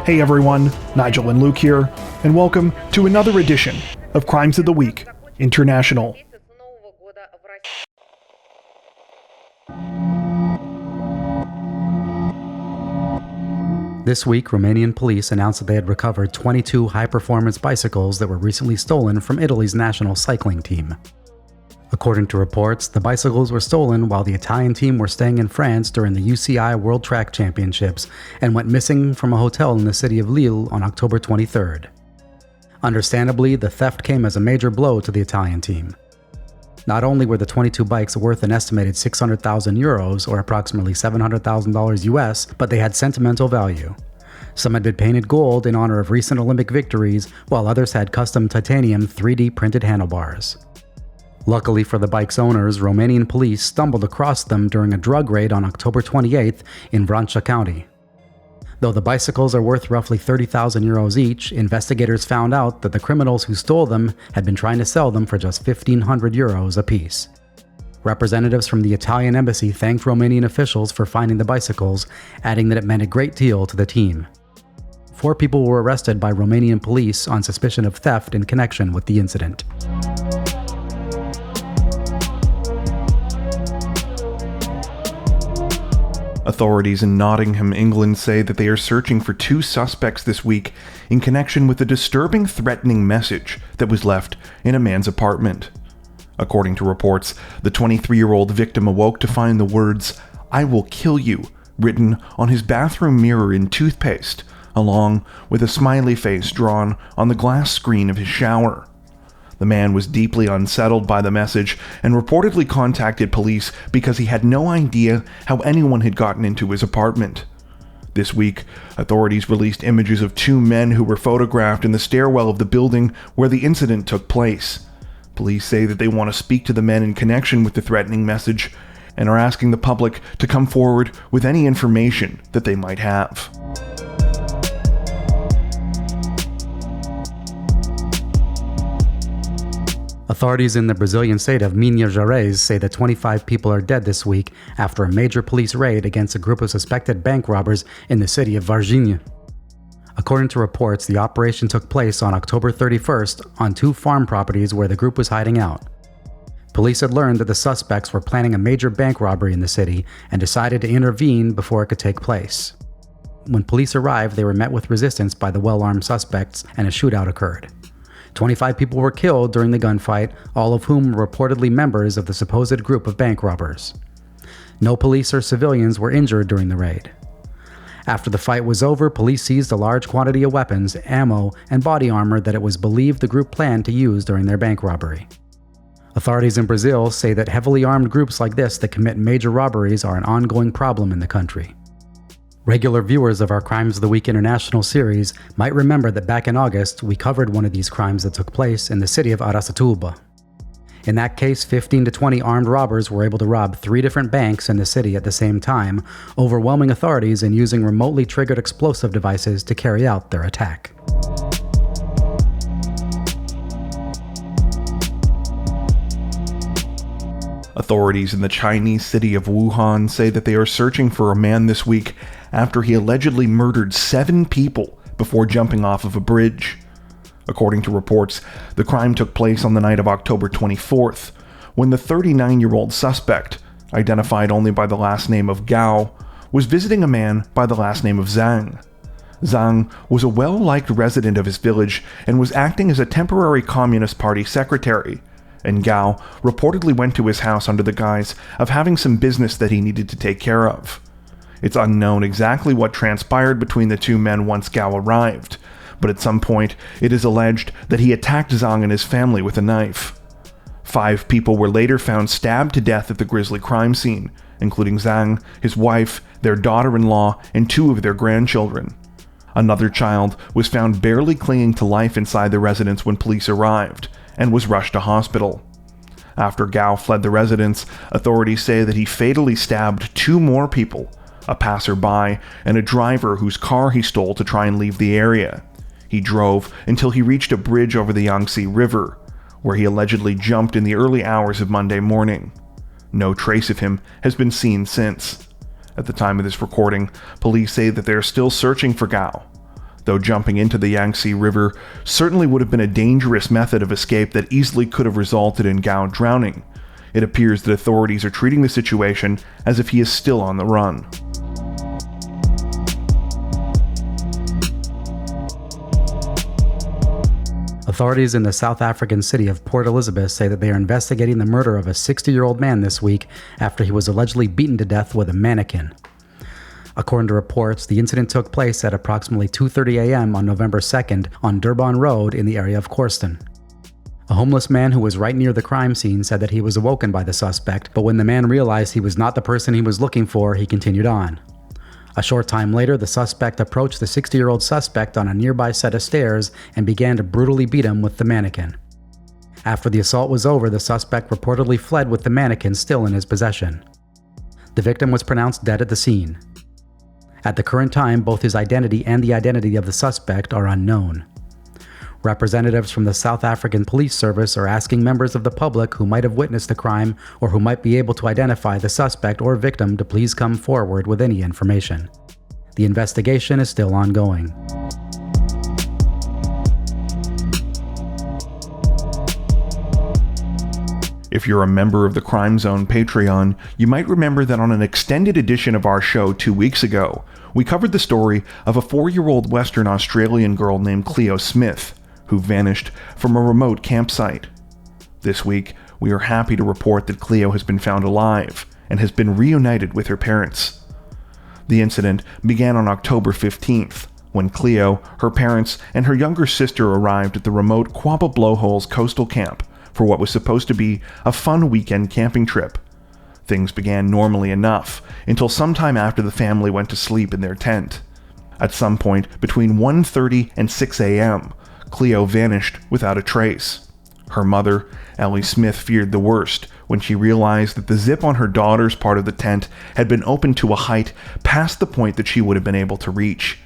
Hey everyone, Nigel and Luke here, and welcome to another edition of Crimes of the Week International. This week, Romanian police announced that they had recovered 22 high-performance bicycles that were recently stolen from Italy's national cycling team. According to reports, the bicycles were stolen while the Italian team were staying in France during the UCI World Track Championships and went missing from a hotel in the city of Lille on October 23rd. Understandably, the theft came as a major blow to the Italian team. Not only were the 22 bikes worth an estimated 600,000 euros or approximately $700,000 US, but they had sentimental value. Some had been painted gold in honor of recent Olympic victories, while others had custom titanium 3D printed handlebars. Luckily for the bike's owners, Romanian police stumbled across them during a drug raid on October 28th in Vrancea County. Though the bicycles are worth roughly 30,000 euros each, investigators found out that the criminals who stole them had been trying to sell them for just 1,500 euros apiece. Representatives from the Italian embassy thanked Romanian officials for finding the bicycles, adding that it meant a great deal to the team. 4 people were arrested by Romanian police on suspicion of theft in connection with the incident. Authorities in Nottingham, England say that they are searching for 2 suspects this week in connection with a disturbing threatening message that was left in a man's apartment. According to reports, the 23-year-old victim awoke to find the words, "I will kill you," written on his bathroom mirror in toothpaste, along with a smiley face drawn on the glass screen of his shower. The man was deeply unsettled by the message and reportedly contacted police because he had no idea how anyone had gotten into his apartment. This week, authorities released images of 2 men who were photographed in the stairwell of the building where the incident took place. Police say that they want to speak to the men in connection with the threatening message and are asking the public to come forward with any information that they might have. Authorities in the Brazilian state of Minas Gerais say that 25 people are dead this week after a major police raid against a group of suspected bank robbers in the city of Varginha. According to reports, the operation took place on October 31st on 2 farm properties where the group was hiding out. Police had learned that the suspects were planning a major bank robbery in the city and decided to intervene before it could take place. When police arrived, they were met with resistance by the well-armed suspects and a shootout occurred. 25 people were killed during the gunfight, all of whom were reportedly members of the supposed group of bank robbers. No police or civilians were injured during the raid. After the fight was over, police seized a large quantity of weapons, ammo, and body armor that it was believed the group planned to use during their bank robbery. Authorities in Brazil say that heavily armed groups like this that commit major robberies are an ongoing problem in the country. Regular viewers of our Crimes of the Week International series might remember that back in August, we covered one of these crimes that took place in the city of Araçatuba. In that case, 15 to 20 armed robbers were able to rob 3 different banks in the city at the same time, overwhelming authorities and using remotely triggered explosive devices to carry out their attack. Authorities in the Chinese city of Wuhan say that they are searching for a man this week after he allegedly murdered 7 people before jumping off of a bridge. According to reports, the crime took place on the night of October 24th, when the 39-year-old suspect, identified only by the last name of Gao, was visiting a man by the last name of Zhang. Zhang was a well-liked resident of his village and was acting as a temporary Communist Party secretary, and Gao reportedly went to his house under the guise of having some business that he needed to take care of. It's unknown exactly what transpired between the 2 men once Gao arrived, but at some point it is alleged that he attacked Zhang and his family with a knife. 5 people were later found stabbed to death at the grisly crime scene, including Zhang, his wife, their daughter-in-law, and 2 of their grandchildren. Another child was found barely clinging to life inside the residence when police arrived, and was rushed to hospital. After Gao fled the residence, authorities say that he fatally stabbed 2 more people, a passerby and a driver whose car he stole to try and leave the area. He drove until he reached a bridge over the Yangtze River, where he allegedly jumped in the early hours of Monday morning. No trace of him has been seen since. At the time of this recording, police say that they are still searching for Gao. though jumping into the Yangtze River certainly would have been a dangerous method of escape that easily could have resulted in Gao drowning. It appears that authorities are treating the situation as if he is still on the run. Authorities in the South African city of Port Elizabeth say that they are investigating the murder of a 60-year-old man this week after he was allegedly beaten to death with a mannequin. According to reports, the incident took place at approximately 2:30 a.m. on November 2nd on Durban Road in the area of Corsten. A homeless man who was right near the crime scene said that he was awoken by the suspect, but when the man realized he was not the person he was looking for, he continued on. A short time later, the suspect approached the 60-year-old suspect on a nearby set of stairs and began to brutally beat him with the mannequin. After the assault was over, the suspect reportedly fled with the mannequin still in his possession. The victim was pronounced dead at the scene. At the current time, both his identity and the identity of the suspect are unknown. Representatives from the South African Police Service are asking members of the public who might have witnessed the crime or who might be able to identify the suspect or victim to please come forward with any information. The investigation is still ongoing. If you're a member of the Crime Zone Patreon, you might remember that on an extended edition of our show 2 weeks ago, we covered the story of a 4-year-old Western Australian girl named Cleo Smith, who vanished from a remote campsite. This week, we are happy to report that Cleo has been found alive and has been reunited with her parents. The incident began on October 15th, when Cleo, her parents, and her younger sister arrived at the remote Quabba Blowholes coastal camp for what was supposed to be a fun weekend camping trip. Things began normally enough until sometime after the family went to sleep in their tent. At some point between 1:30 and 6 a.m., Cleo vanished without a trace. Her mother, Ellie Smith, feared the worst when she realized that the zip on her daughter's part of the tent had been opened to a height past the point that she would have been able to reach.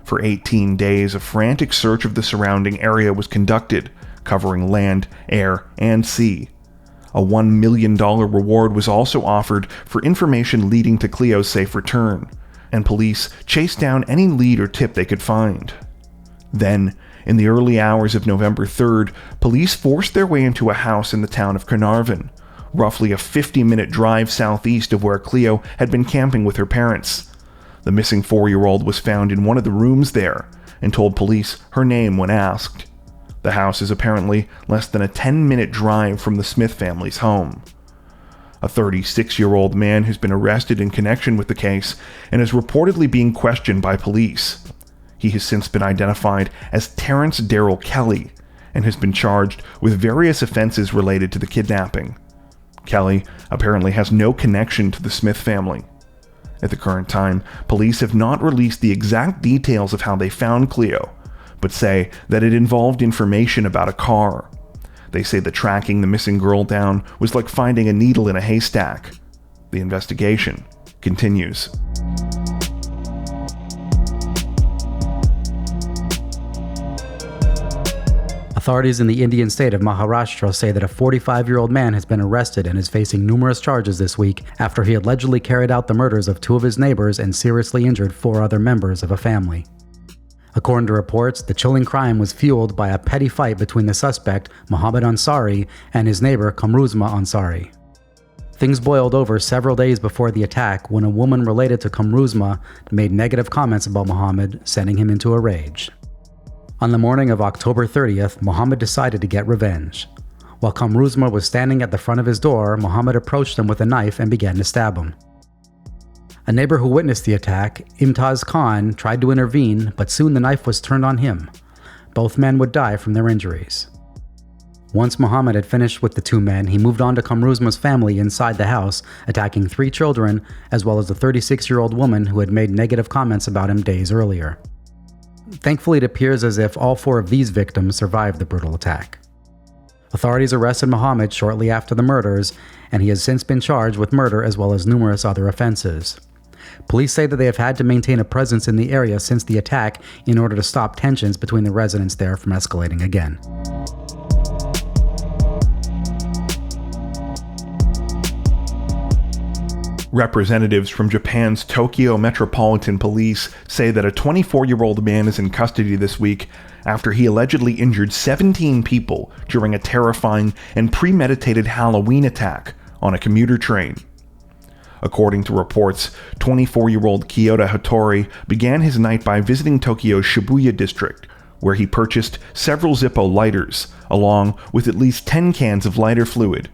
For 18 days, a frantic search of the surrounding area was conducted, covering land, air, and sea. A $1 million reward was also offered for information leading to Cleo's safe return, and police chased down any lead or tip they could find. Then, in the early hours of November 3rd, police forced their way into a house in the town of Carnarvon, roughly a 50-minute drive southeast of where Cleo had been camping with her parents. The missing 4-year-old was found in one of the rooms there and told police her name when asked. The house is apparently less than a 10-minute drive from the Smith family's home. A 36-year-old man has been arrested in connection with the case and is reportedly being questioned by police. He has since been identified as Terrence Darrell Kelly and has been charged with various offenses related to the kidnapping. Kelly apparently has no connection to the Smith family. At the current time, police have not released the exact details of how they found Cleo, but say that it involved information about a car. They say that tracking the missing girl down was like finding a needle in a haystack. The investigation continues. Authorities in the Indian state of Maharashtra say that a 45-year-old man has been arrested and is facing numerous charges this week after he allegedly carried out the murders of 2 of his neighbors and seriously injured 4 other members of a family. According to reports, the chilling crime was fueled by a petty fight between the suspect, Mohammed Ansari, and his neighbor, Kamruzma Ansari. Things boiled over several days before the attack when a woman related to Kamruzma made negative comments about Mohammed, sending him into a rage. On the morning of October 30th, Mohammed decided to get revenge. While Kamruzma was standing at the front of his door, Mohammed approached him with a knife and began to stab him. A neighbor who witnessed the attack, Imtaz Khan, tried to intervene, but soon the knife was turned on him. Both men would die from their injuries. Once Mohammed had finished with the 2 men, he moved on to Kamruzma's family inside the house, attacking 3 children, as well as the 36-year-old woman who had made negative comments about him days earlier. Thankfully, it appears as if all 4 of these victims survived the brutal attack. Authorities arrested Mohammed shortly after the murders, and he has since been charged with murder as well as numerous other offenses. Police say that they have had to maintain a presence in the area since the attack in order to stop tensions between the residents there from escalating again. Representatives from Japan's Tokyo Metropolitan Police say that a 24-year-old man is in custody this week after he allegedly injured 17 people during a terrifying and premeditated Halloween attack on a commuter train. According to reports, 24-year-old Kyoto Hattori began his night by visiting Tokyo's Shibuya district, where he purchased several Zippo lighters, along with at least 10 cans of lighter fluid.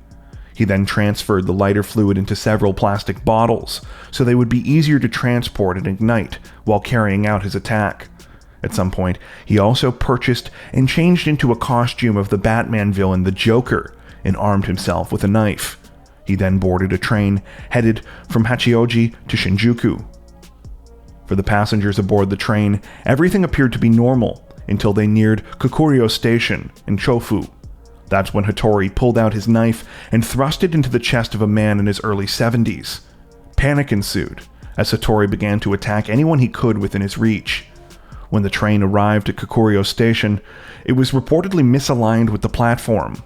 He then transferred the lighter fluid into several plastic bottles, so they would be easier to transport and ignite while carrying out his attack. At some point, he also purchased and changed into a costume of the Batman villain the Joker and armed himself with a knife. He then boarded a train headed from Hachioji to Shinjuku. For the passengers aboard the train, everything appeared to be normal until they neared Kokuryo Station in Chofu. That's when Hattori pulled out his knife and thrust it into the chest of a man in his early 70s. Panic ensued as Hattori began to attack anyone he could within his reach. When the train arrived at Kokuryo Station, it was reportedly misaligned with the platform.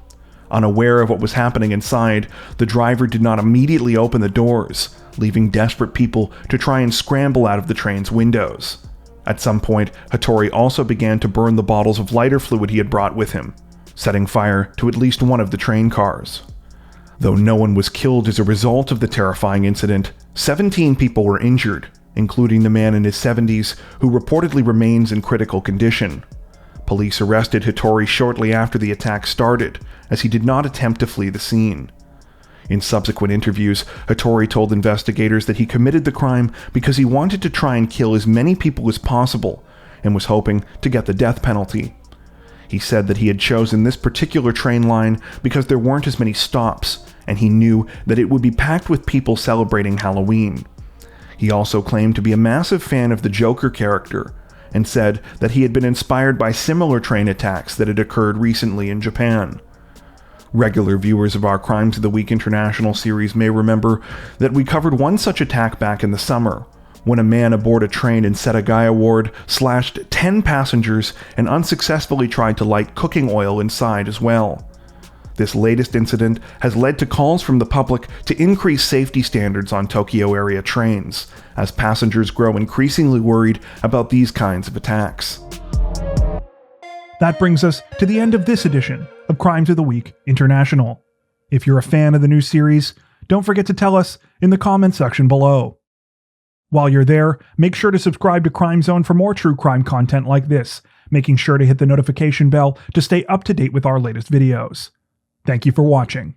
Unaware of what was happening inside, the driver did not immediately open the doors, leaving desperate people to try and scramble out of the train's windows. At some point, Hattori also began to burn the bottles of lighter fluid he had brought with him, setting fire to at least one of the train cars. Though no one was killed as a result of the terrifying incident, 17 people were injured, including the man in his 70s who reportedly remains in critical condition. Police arrested Hattori shortly after the attack started, as he did not attempt to flee the scene. In subsequent interviews, Hattori told investigators that he committed the crime because he wanted to try and kill as many people as possible and was hoping to get the death penalty. He said that he had chosen this particular train line because there weren't as many stops, and he knew that it would be packed with people celebrating Halloween. He also claimed to be a massive fan of the Joker character, and said that he had been inspired by similar train attacks that had occurred recently in Japan. Regular viewers of our Crimes of the Week International series may remember that we covered one such attack back in the summer, when a man aboard a train in Setagaya Ward slashed 10 passengers and unsuccessfully tried to light cooking oil inside as well. This latest incident has led to calls from the public to increase safety standards on Tokyo area trains, as passengers grow increasingly worried about these kinds of attacks. That brings us to the end of this edition of Crimes of the Week International. If you're a fan of the new series, don't forget to tell us in the comments section below. While you're there, make sure to subscribe to Crime Zone for more true crime content like this, making sure to hit the notification bell to stay up to date with our latest videos. Thank you for watching.